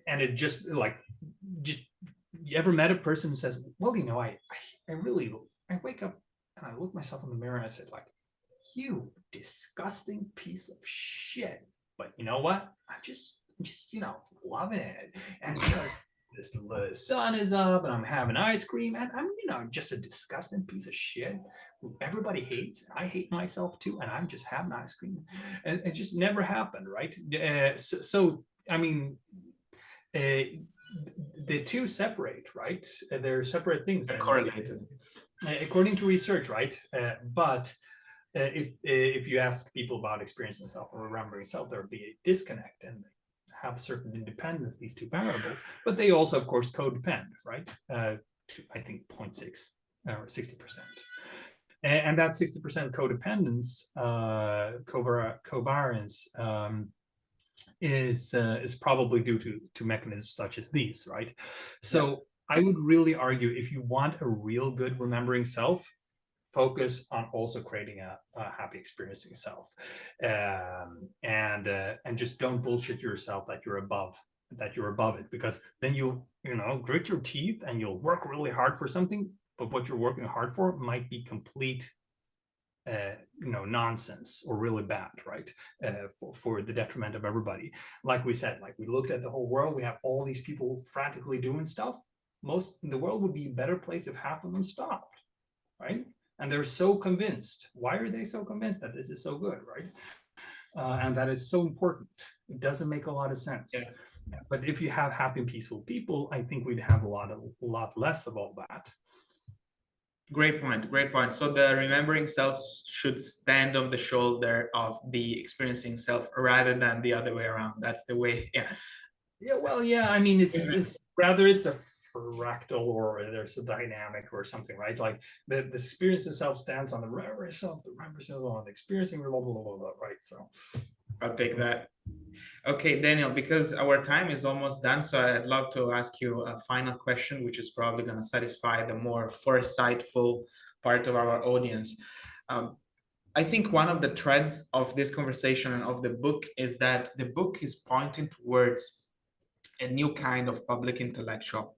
And it just you ever met a person who says, well, I wake up and I look myself in the mirror and I said, like, you disgusting piece of shit. But you know what? I'm just loving it. And because the sun is up and I'm having ice cream and I'm, just a disgusting piece of shit who everybody hates. I hate myself too. And I'm just having ice cream. And it just never happened, right? So I mean, the two separate, right? They're separate things. They're correlated. According to research, right? But if you ask people about experiencing self or remembering self, there would be a disconnect and have certain independence, these two variables, but they also, of course, codepend, right? I think 0.6 or 60%. And that 60% codependence, covariance, is probably due to mechanisms such as these, right? So I would really argue if you want a real good remembering self, focus on also creating a happy experiencing self, and just don't bullshit yourself that you're above it, because then you grit your teeth and you'll work really hard for something, but what you're working hard for might be complete nonsense or really bad, right? For the detriment of everybody. Like we said, like we looked at the whole world, we have all these people frantically doing stuff. The world would be a better place if half of them stopped, right? And they're so convinced. Why are they so convinced that this is so good, right? And that it's so important? It doesn't make a lot of sense. Yeah. But if you have happy and peaceful people, I think we'd have a lot less of all that. Great point. So the remembering self should stand on the shoulder of the experiencing self rather than the other way around. That's the way. Yeah, I mean, it's rather it's a fractal, or there's a dynamic or something, right? Like the experiencing self stands on the remembering self, the remembering self on the experiencing, blah, blah, blah, blah, right? So I'll take that. Okay, Daniel, because our time is almost done, so I'd love to ask you a final question, which is probably going to satisfy the more foresightful part of our audience. I think one of the threads of this conversation and of the book is that the book is pointing towards a new kind of public intellectual.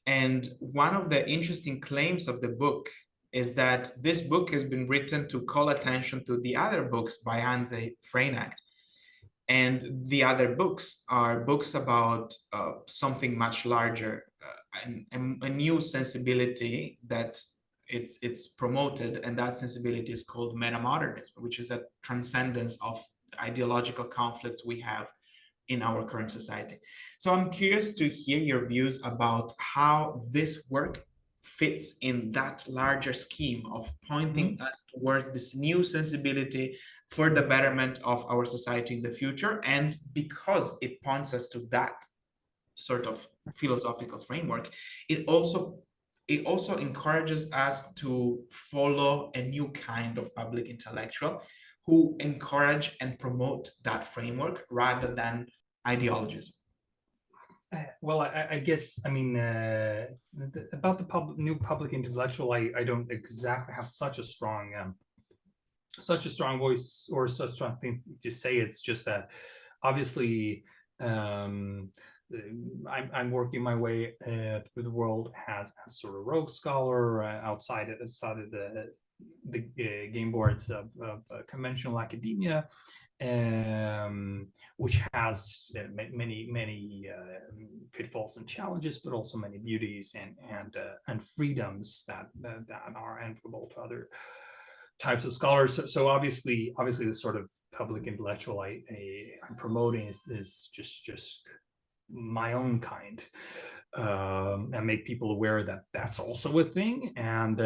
And one of the interesting claims of the book is that this book has been written to call attention to the other books by Hanzi Freinacht. And the other books are books about something much larger, and a new sensibility that it's promoted, and that sensibility is called metamodernism, which is a transcendence of ideological conflicts we have in our current society. So I'm curious to hear your views about how this work fits in that larger scheme of pointing us towards this new sensibility for the betterment of our society in the future. And because it points us to that sort of philosophical framework, it also encourages us to follow a new kind of public intellectual who encourage and promote that framework rather than ideologies. Well, I guess, I mean, about the new public intellectual, I don't exactly have such a strong voice or such a strong thing to say. It's just that obviously I'm working my way through the world as sort of rogue scholar outside of the game boards of conventional academia, which has many pitfalls and challenges, but also many beauties and freedoms that are enviable to other types of scholars. So obviously the sort of public intellectual I'm promoting is just my own kind, and make people aware that that's also a thing, and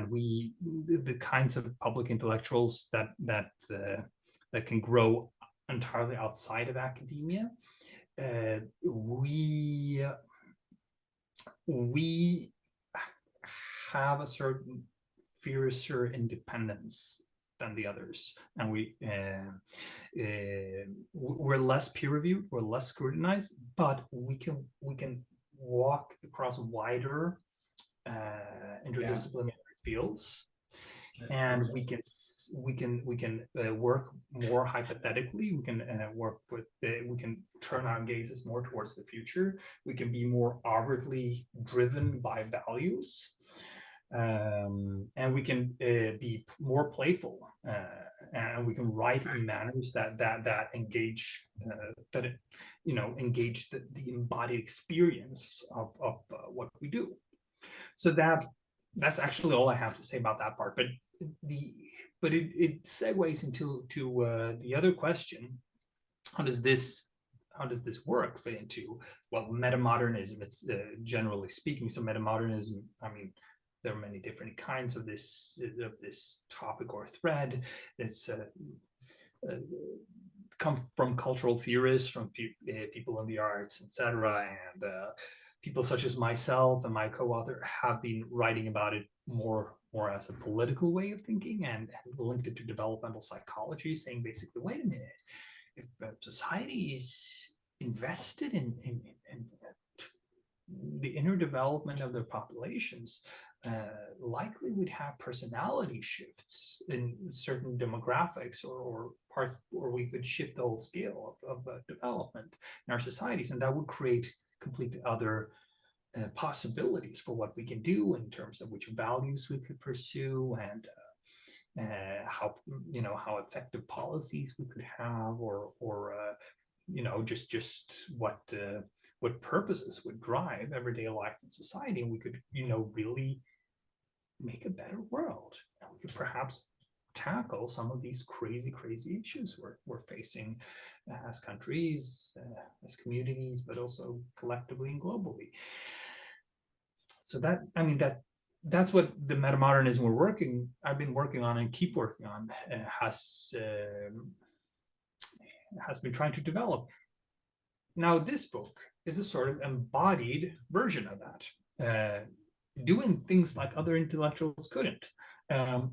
we the kinds of public intellectuals that can grow entirely outside of academia. We have a certain fiercer independence than the others, and we're less peer-reviewed, we're less scrutinized, but we can walk across wider interdisciplinary fields. And we can work more hypothetically. We can work with we can turn our gazes more towards the future. We can be more outwardly driven by values, and we can be more playful, and we can write in manners that engage engage the embodied experience of what we do. So that's actually all I have to say about that part. But it segues into the other question: how does this work fit into, well, metamodernism? It's generally speaking. So metamodernism, I mean, there are many different kinds of this topic or thread. It's come from cultural theorists, from people in the arts, etc. And people such as myself and my co-author have been writing about it more as a political way of thinking, and linked it to developmental psychology, saying basically, wait a minute, if society is invested in the inner development of their populations, likely would have personality shifts in certain demographics or parts, or we could shift the whole scale of development in our societies, and that would create completely other possibilities for what we can do in terms of which values we could pursue, and how effective policies we could have, or just what purposes would drive everyday life in society, and we could really make a better world, and we could perhaps tackle some of these crazy issues we're facing as countries, as communities, but also collectively and globally. So that's what the metamodernism I've been working on and keep working on, has been trying to develop. Now, this book is a sort of embodied version of that, doing things like other intellectuals couldn't.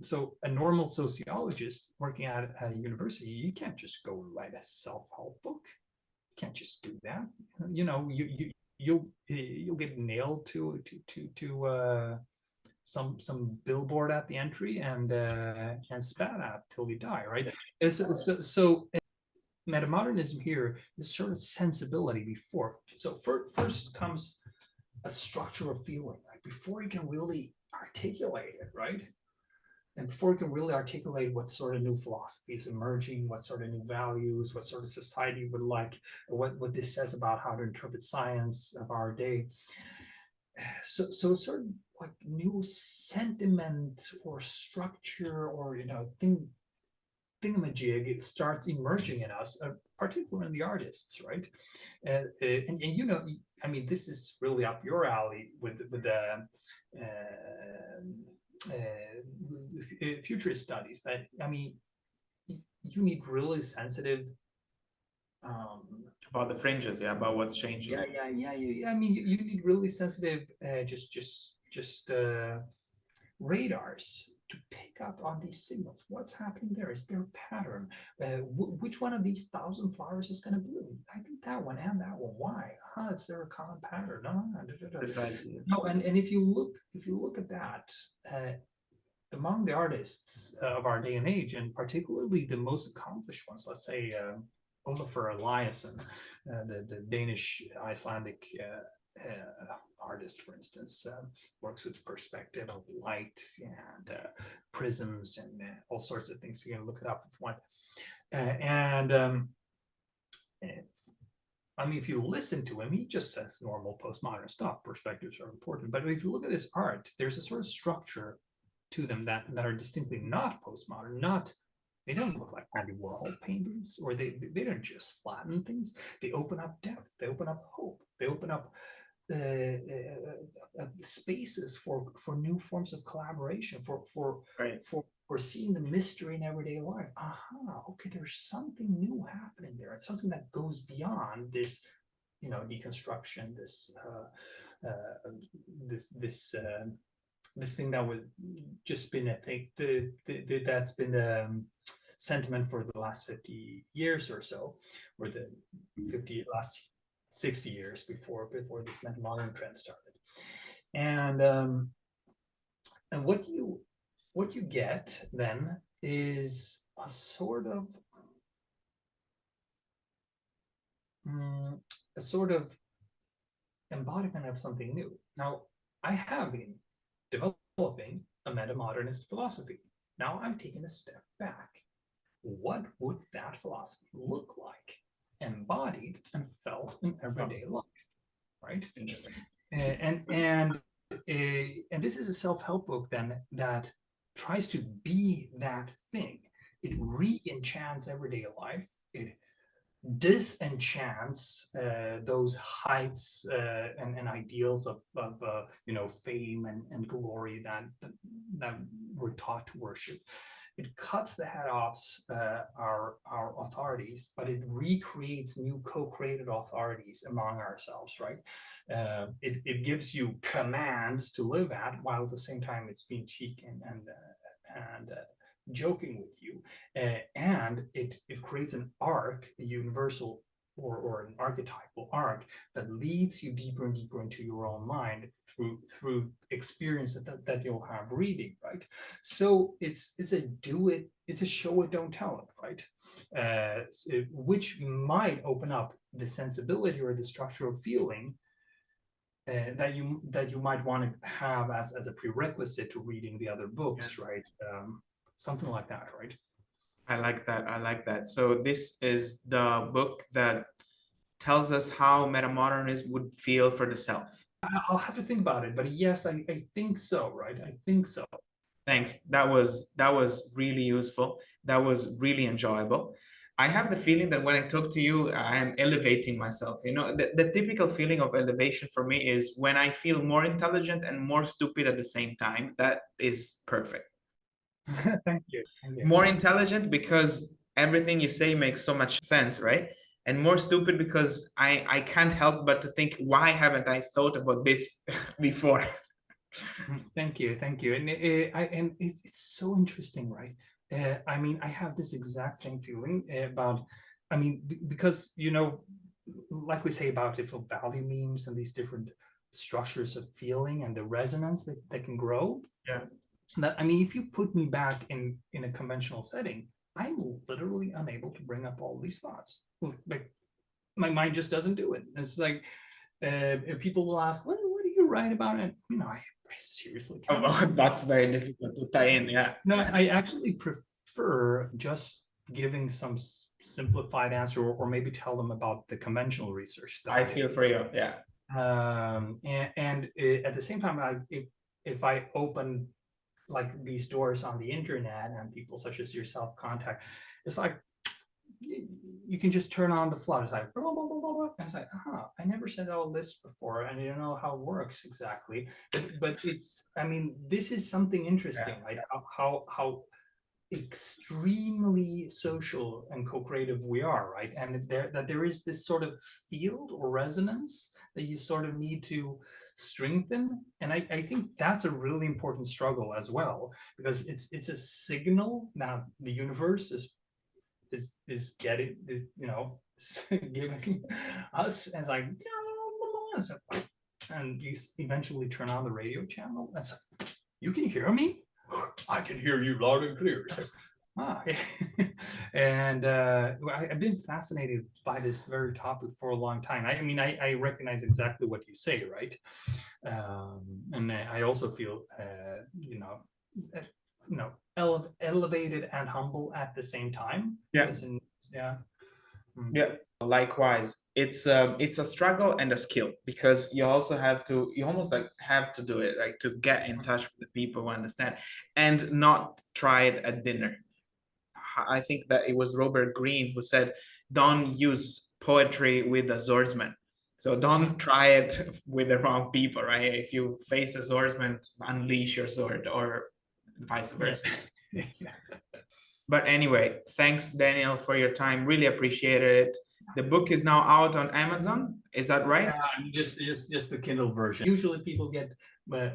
So a normal sociologist working at a university, you can't just go write a self-help book. You can't just do that. You'll get nailed to some billboard at the entry and spat at till you die, right? So metamodernism here is sort of sensibility before. So first comes a structure of feeling, right? Before you can really articulate it, right? And before you can really articulate what sort of new philosophy is emerging, what sort of new values, what sort of society would like, what this says about how to interpret science of our day. So sort of like new sentiment or structure or thingamajig, it starts emerging in us, particularly in the artists, right? And I mean, this is really up your alley with the futurist studies. That, I mean, you need really sensitive about the fringes, about what's changing. I mean, you need really sensitive, just radars to pick up on these signals. What's happening there? Is there a pattern? Which one of these 1,000 flowers is going to bloom? I think that one and that one. Why? Is there a common pattern? Precisely. No, and if you look at that, among the artists of our day and age, and particularly the most accomplished ones, let's say Olafur Eliasson, the Danish Icelandic artist, for instance, works with perspective of light and prisms and all sorts of things. You can look it up if you want. I mean, if you listen to him, he just says normal postmodern stuff. Perspectives are important, but if you look at his art, there's a sort of structure to them that are distinctly not postmodern. They don't look like Andy Warhol paintings, or they don't just flatten things. They open up depth. They open up hope. They open up spaces for new forms of collaboration, for seeing the mystery in everyday life. Okay, there's something new happening there. It's something that goes beyond this, deconstruction, this thing that was just been, I think, that's been the sentiment for the last 50 years or so, or the last 60 years before this metamodern trend started. And what you get then is a sort of embodiment of something new. Now, I have been developing developing a metamodernist philosophy. Now I'm taking a step back. What would that philosophy look like, embodied and felt in everyday life, right? Interesting. And this is a self-help book then that tries to be that thing. It re-enchants everyday life. It disenchants those heights and ideals of fame and glory that we're taught to worship. It cuts the head off our authorities, but it recreates new co-created authorities among ourselves, right? It gives you commands to live at, while at the same time it's being cheeky and joking with you, and it creates an arc, a universal or an archetypal arc that leads you deeper and deeper into your own mind through experience that you'll have reading, right? So it's a show it, don't tell it, right? Which might open up the sensibility or the structural feeling that you might want to have as a prerequisite to reading the other books, right? Something like that, right? I like that. I like that. So this is the book that tells us how metamodernism would feel for the self. I'll have to think about it, but yes, I think so, right? I think so. Thanks. That was really useful. That was really enjoyable. I have the feeling that when I talk to you, I am elevating myself. You know, the typical feeling of elevation for me is when I feel more intelligent and more stupid at the same time. That is perfect. Thank you. Thank you. More intelligent because everything you say makes so much sense, right? And more stupid because I can't help but to think, why haven't I thought about this before? Thank you. And it's so interesting, right? I mean, I have this exact same feeling about, I mean, because, like we say about different value memes and these different structures of feeling and the resonance that can grow. Yeah. That, I mean, if you put me back in a conventional setting, I'm literally unable to bring up all these thoughts. Like, my mind just doesn't do it. It's like, if people will ask, what do you write about? And I seriously can't. Oh, that's very difficult to tie in. Yeah. No, I actually prefer just giving some simplified answer, or maybe tell them about the conventional research. I feel for you. Yeah. And at the same time, if I open like these doors on the internet and people such as yourself contact, it's like you can just turn on the flood. It's like blah, blah, blah, blah, blah. And it's like, I never said all this before, and you don't know how it works exactly. But it's, I mean, this is something interesting, right? How extremely social and co-creative we are, right? And there is this sort of field or resonance that you sort of need to strengthen. And I think that's a really important struggle as well, because it's a signal now the universe is getting, giving us as like, and you eventually turn on the radio channel. That's like, you can hear me? I can hear you loud and clear. And I've been fascinated by this very topic for a long time. I mean, I recognize exactly what you say, right? And I also feel, elevated and humble at the same time. Yeah. Yeah. Yeah. Likewise, it's a struggle and a skill, because you almost have to do it, like to get in touch with the people who understand, and not try it at dinner. I think that it was Robert Greene who said, don't use poetry with a swordsman. So don't try it with the wrong people, right? If you face a swordsman, unleash your sword, or vice versa. Yeah. But anyway, thanks, Daniel, for your time. Really appreciated it. The book is now out on Amazon. Is that right? Yeah, just the Kindle version. Usually people get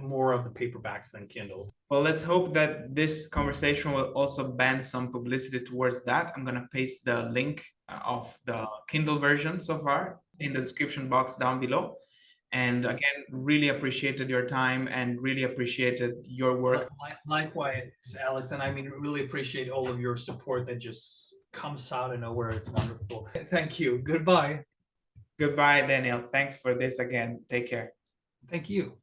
more of the paperbacks than Kindle. Well, let's hope that this conversation will also bend some publicity towards that. I'm going to paste the link of the Kindle version so far in the description box down below. And again, really appreciated your time and really appreciated your work. Likewise, Alex. And I mean, really appreciate all of your support that just comes out of nowhere. It's wonderful. Thank you. Goodbye. Goodbye, Daniel. Thanks for this again. Take care. Thank you.